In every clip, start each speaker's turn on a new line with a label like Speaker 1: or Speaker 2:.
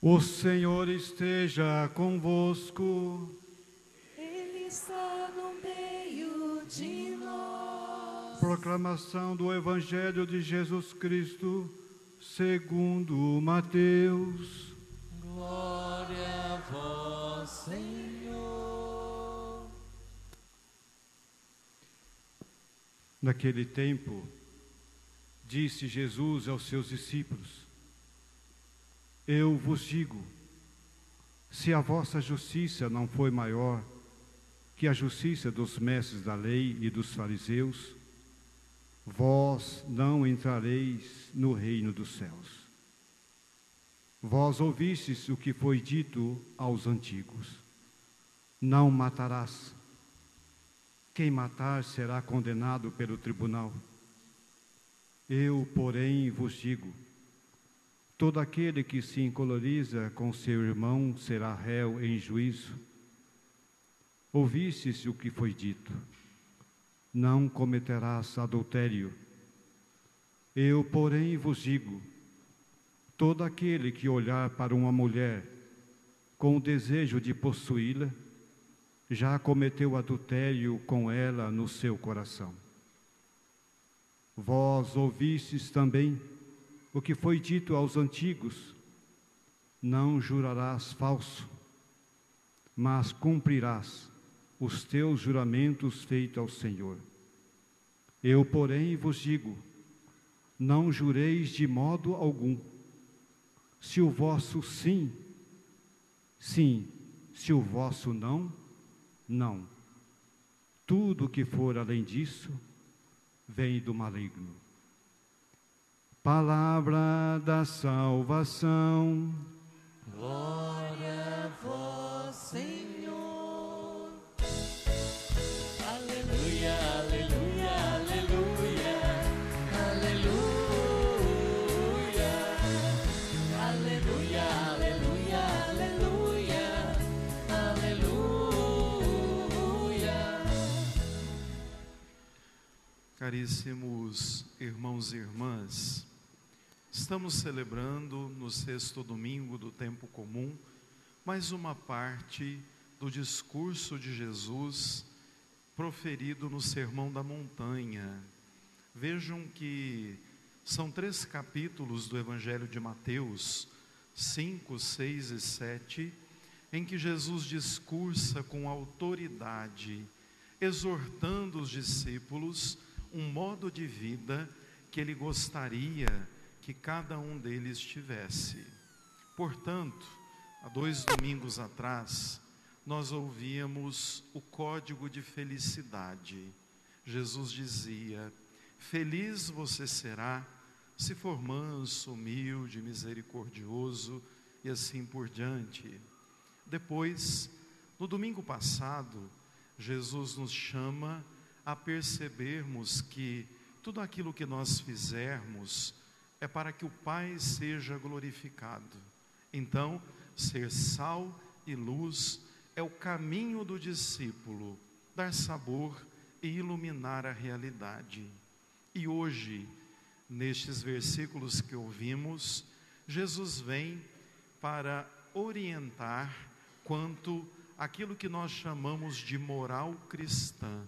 Speaker 1: O Senhor esteja convosco.
Speaker 2: Ele está no meio de nós.
Speaker 1: Proclamação do Evangelho de Jesus Cristo, segundo Mateus.
Speaker 2: Glória a vós, Senhor.
Speaker 1: Naquele tempo, disse Jesus aos seus discípulos: Eu vos digo, se a vossa justiça não foi maior que a justiça dos mestres da lei e dos fariseus, vós não entrareis no reino dos céus. Vós ouvistes o que foi dito aos antigos: não matarás. Quem matar será condenado pelo tribunal. Eu, porém, vos digo: todo aquele que se encoleriza com seu irmão será réu em juízo. Ouvistes o que foi dito: não cometerás adultério. Eu, porém, vos digo: todo aquele que olhar para uma mulher com o desejo de possuí-la, já cometeu adultério com ela no seu coração. Vós ouvistes também o que foi dito aos antigos: não jurarás falso, mas cumprirás os teus juramentos feitos ao Senhor. Eu, porém, vos digo: não jureis de modo algum. Se o vosso sim, sim; se o vosso não, não. Tudo que for além disso vem do maligno. Palavra da salvação.
Speaker 2: Glória a vós, Senhor. Aleluia, aleluia, aleluia, aleluia, aleluia, aleluia, aleluia, aleluia.
Speaker 3: Caríssimos irmãos e irmãs, estamos celebrando no sexto domingo do tempo comum mais uma parte do discurso de Jesus proferido no Sermão da Montanha. Vejam que são 3 capítulos do Evangelho de Mateus, 5, 6 e 7, em que Jesus discursa com autoridade, exortando os discípulos um modo de vida que ele gostaria que cada um deles tivesse. Portanto, há 2 domingos atrás, nós ouvíamos o código de felicidade. Jesus dizia: feliz você será se for manso, humilde, misericordioso e assim por diante. Depois, no domingo passado, Jesus nos chama a percebermos que tudo aquilo que nós fizermos é para que o Pai seja glorificado. Então, ser sal e luz é o caminho do discípulo, dar sabor e iluminar a realidade. E hoje, nestes versículos que ouvimos, Jesus vem para orientar quanto àquilo que nós chamamos de moral cristã.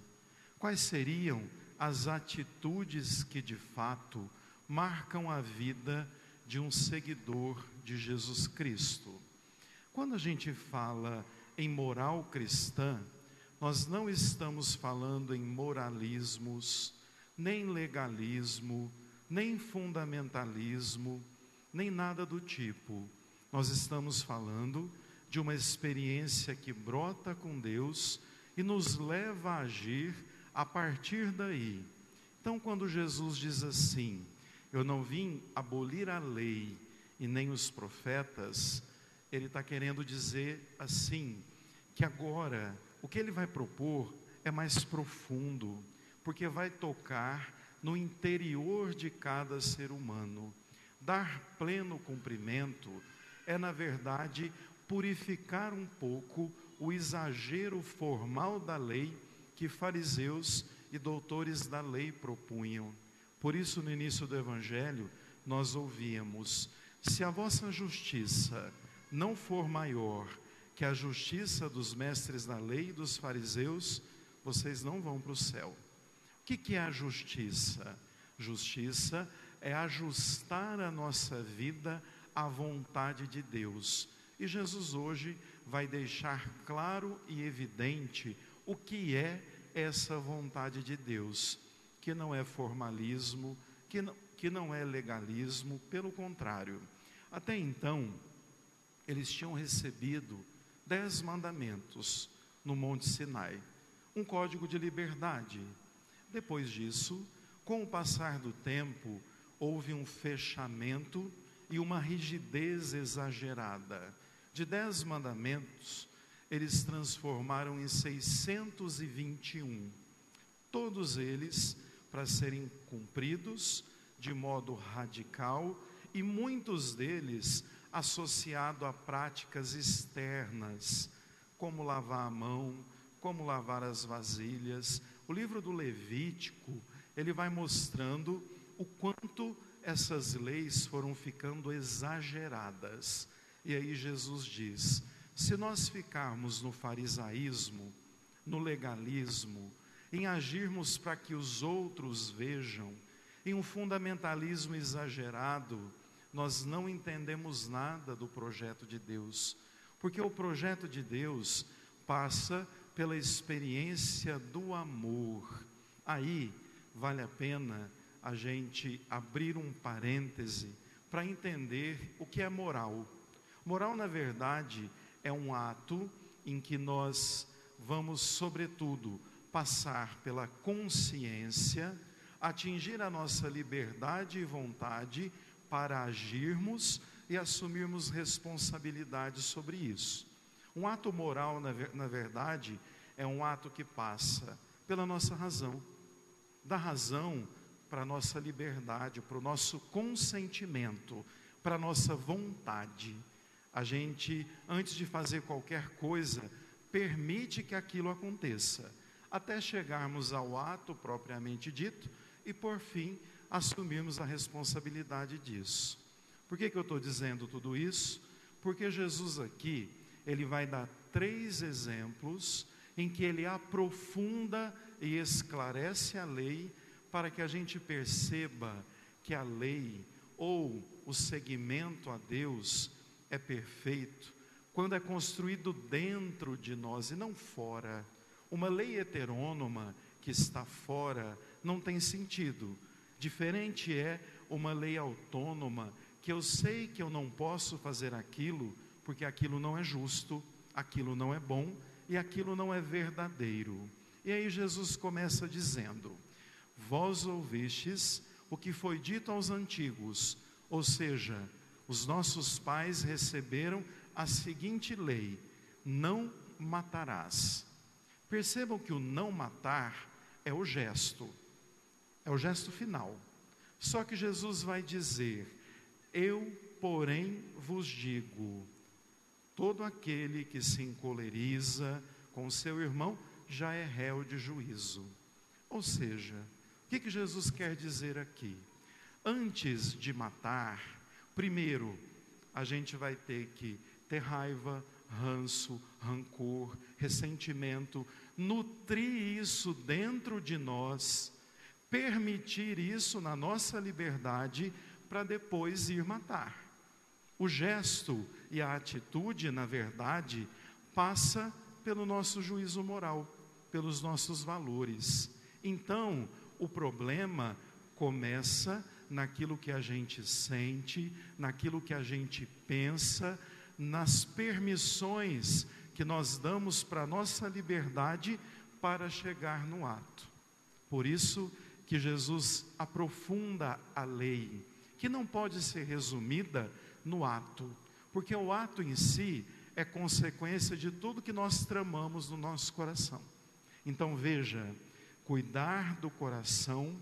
Speaker 3: Quais seriam as atitudes que de fato marcam a vida de um seguidor de Jesus Cristo? Quando a gente fala em moral cristã, nós não estamos falando em moralismos, nem legalismo, nem fundamentalismo, nem nada do tipo. Nós estamos falando de uma experiência que brota com Deus e nos leva a agir a partir daí. Então, quando Jesus diz assim: eu não vim abolir a lei e nem os profetas, ele está querendo dizer assim, que agora o que ele vai propor é mais profundo, porque vai tocar no interior de cada ser humano. Dar pleno cumprimento é, na verdade, purificar um pouco o exagero formal da lei que fariseus e doutores da lei propunham. Por isso, no início do Evangelho, nós ouvíamos: se a vossa justiça não for maior que a justiça dos mestres da lei e dos fariseus, vocês não vão para o céu. O que é a justiça? Justiça é ajustar a nossa vida à vontade de Deus. E Jesus hoje vai deixar claro e evidente o que é essa vontade de Deus, que não é formalismo, que não é legalismo, pelo contrário. Até então, eles tinham recebido 10 mandamentos no Monte Sinai, um código de liberdade. Depois disso, com o passar do tempo, houve um fechamento e uma rigidez exagerada. De 10 mandamentos, eles transformaram em 621. Todos eles para serem cumpridos de modo radical, e muitos deles associados a práticas externas, como lavar a mão, como lavar as vasilhas. O livro do Levítico, ele vai mostrando o quanto essas leis foram ficando exageradas. E aí Jesus diz: se nós ficarmos no farisaísmo, no legalismo, em agirmos para que os outros vejam, em um fundamentalismo exagerado, nós não entendemos nada do projeto de Deus, porque o projeto de Deus passa pela experiência do amor. Aí vale a pena a gente abrir um parêntese para entender o que é moral. Moral, na verdade, é um ato em que nós vamos, sobretudo, passar pela consciência, atingir a nossa liberdade e vontade para agirmos e assumirmos responsabilidade sobre isso. Um ato moral, na verdade, é um ato que passa pela nossa razão, da razão para a nossa liberdade, para o nosso consentimento, para a nossa vontade. A gente, antes de fazer qualquer coisa, permite que aquilo aconteça, até chegarmos ao ato propriamente dito e, por fim, assumirmos a responsabilidade disso. Por que eu estou dizendo tudo isso? Porque Jesus aqui, ele vai dar 3 exemplos em que ele aprofunda e esclarece a lei, para que a gente perceba que a lei ou o seguimento a Deus é perfeito quando é construído dentro de nós e não fora. Uma lei heterônoma que está fora não tem sentido. Diferente é uma lei autônoma, que eu sei que eu não posso fazer aquilo, porque aquilo não é justo, aquilo não é bom e aquilo não é verdadeiro. E aí Jesus começa dizendo: vós ouvistes o que foi dito aos antigos, ou seja, os nossos pais receberam a seguinte lei: não matarás. Percebam que o não matar é o gesto final. Só que Jesus vai dizer: eu, porém, vos digo, todo aquele que se encoleriza com seu irmão já é réu de juízo. Ou seja, o que Jesus quer dizer aqui? Antes de matar, primeiro, a gente vai ter que ter raiva, ranço, rancor, ressentimento, nutrir isso dentro de nós, permitir isso na nossa liberdade, para depois ir matar. O gesto e a atitude, na verdade, passa pelo nosso juízo moral, pelos nossos valores. Então, o problema começa naquilo que a gente sente, naquilo que a gente pensa, nas permissões que nós damos para a nossa liberdade para chegar no ato. Por isso que Jesus aprofunda a lei, que não pode ser resumida no ato, porque o ato em si é consequência de tudo que nós tramamos no nosso coração. Então veja, cuidar do coração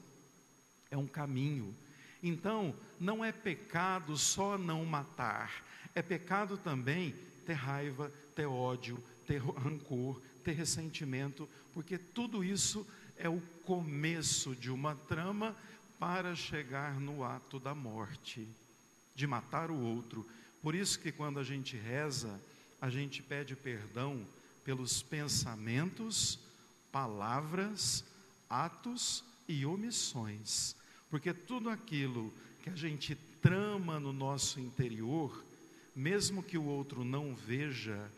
Speaker 3: é um caminho. Então, não é pecado só não matar, é pecado também ter raiva, ter ódio, ter rancor, ter ressentimento, porque tudo isso é o começo de uma trama para chegar no ato da morte, de matar o outro. Por isso que quando a gente reza, a gente pede perdão pelos pensamentos, palavras, atos e omissões. Porque tudo aquilo que a gente trama no nosso interior, mesmo que o outro não veja,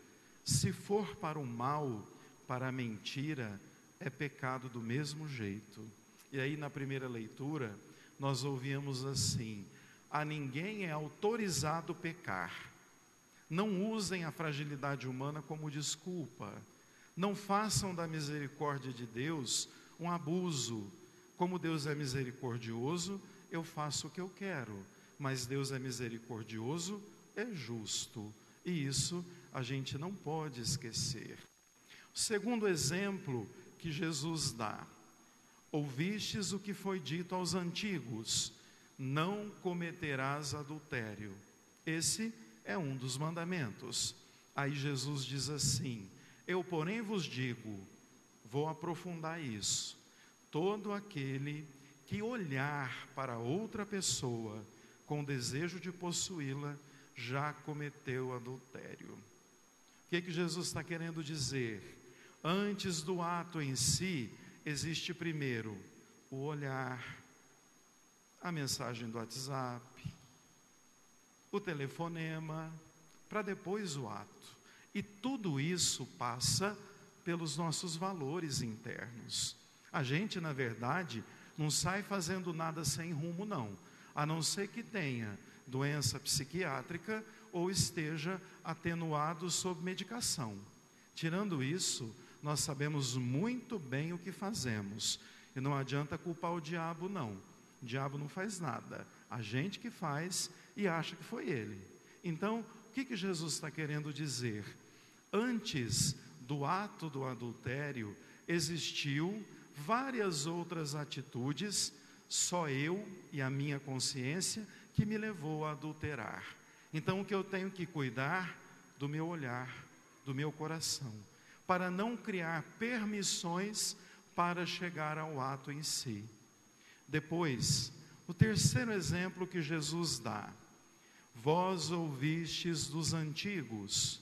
Speaker 3: se for para o mal, para a mentira, é pecado do mesmo jeito. E aí na primeira leitura, nós ouvíamos assim: a ninguém é autorizado pecar. Não usem a fragilidade humana como desculpa. Não façam da misericórdia de Deus um abuso. Como Deus é misericordioso, eu faço o que eu quero. Mas Deus é misericordioso, é justo. E isso a gente não pode esquecer. O segundo exemplo que Jesus dá: ouvistes o que foi dito aos antigos, não cometerás adultério. Esse é um dos mandamentos. Aí Jesus diz assim: eu porém vos digo, vou aprofundar isso, todo aquele que olhar para outra pessoa com desejo de possuí-la, já cometeu adultério. O que Jesus está querendo dizer? Antes do ato em si, existe primeiro o olhar, a mensagem do WhatsApp, o telefonema, para depois o ato. E tudo isso passa pelos nossos valores internos. A gente, na verdade, não sai fazendo nada sem rumo, não. A não ser que tenha doença psiquiátrica ou esteja atenuado sob medicação. Tirando isso, nós sabemos muito bem o que fazemos. E não adianta culpar o diabo, não. O diabo não faz nada. A gente que faz e acha que foi ele. Então, o que Jesus está querendo dizer? Antes do ato do adultério, existiu várias outras atitudes, só eu e a minha consciência, que me levou a adulterar. Então, o que eu tenho que cuidar? Do meu olhar, do meu coração, para não criar permissões para chegar ao ato em si. Depois, o terceiro exemplo que Jesus dá: vós ouvistes dos antigos,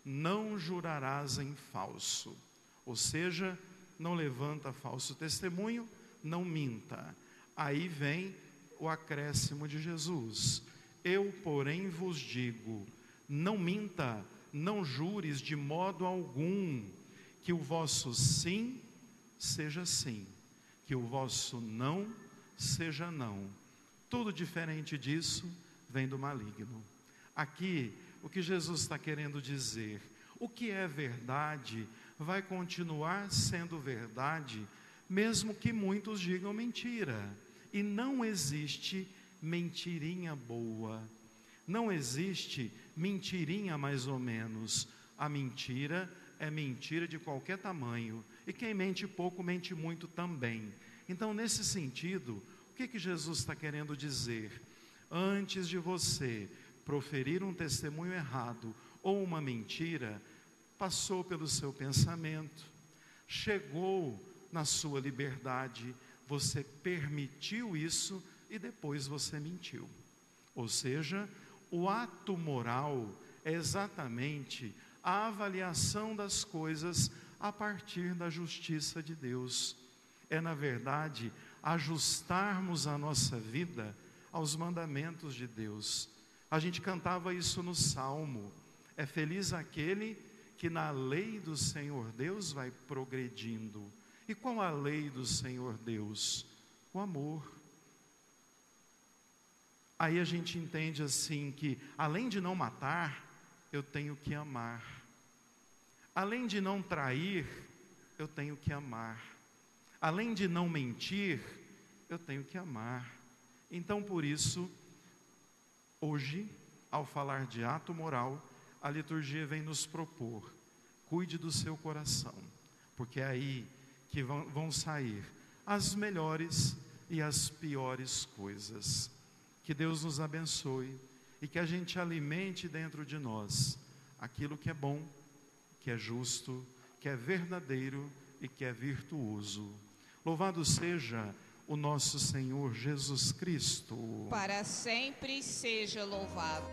Speaker 3: não jurarás em falso. Ou seja, não levanta falso testemunho, não minta. Aí vem o acréscimo de Jesus: eu, porém, vos digo, não minta, não jures de modo algum, que o vosso sim seja sim, que o vosso não seja não. Tudo diferente disso vem do maligno. Aqui, o que Jesus está querendo dizer: o que é verdade vai continuar sendo verdade, mesmo que muitos digam mentira. E não existe mentirinha boa, não existe mentirinha mais ou menos. A mentira é mentira de qualquer tamanho, e quem mente pouco, mente muito também. Então, nesse sentido, o que Jesus está querendo dizer? Antes de você proferir um testemunho errado ou uma mentira, passou pelo seu pensamento, chegou na sua liberdade, você permitiu isso e depois você mentiu. Ou seja, o ato moral é exatamente a avaliação das coisas a partir da justiça de Deus. É, na verdade, ajustarmos a nossa vida aos mandamentos de Deus. A gente cantava isso no Salmo: é feliz aquele que na lei do Senhor Deus vai progredindo. E qual a lei do Senhor Deus? O amor. Aí a gente entende assim que, além de não matar, eu tenho que amar. Além de não trair, eu tenho que amar. Além de não mentir, eu tenho que amar. Então, por isso, hoje, ao falar de ato moral, a liturgia vem nos propor: cuide do seu coração, porque é aí que vão sair as melhores e as piores coisas. Que Deus nos abençoe e que a gente alimente dentro de nós aquilo que é bom, que é justo, que é verdadeiro e que é virtuoso. Louvado seja o nosso Senhor Jesus Cristo.
Speaker 4: Para sempre seja louvado.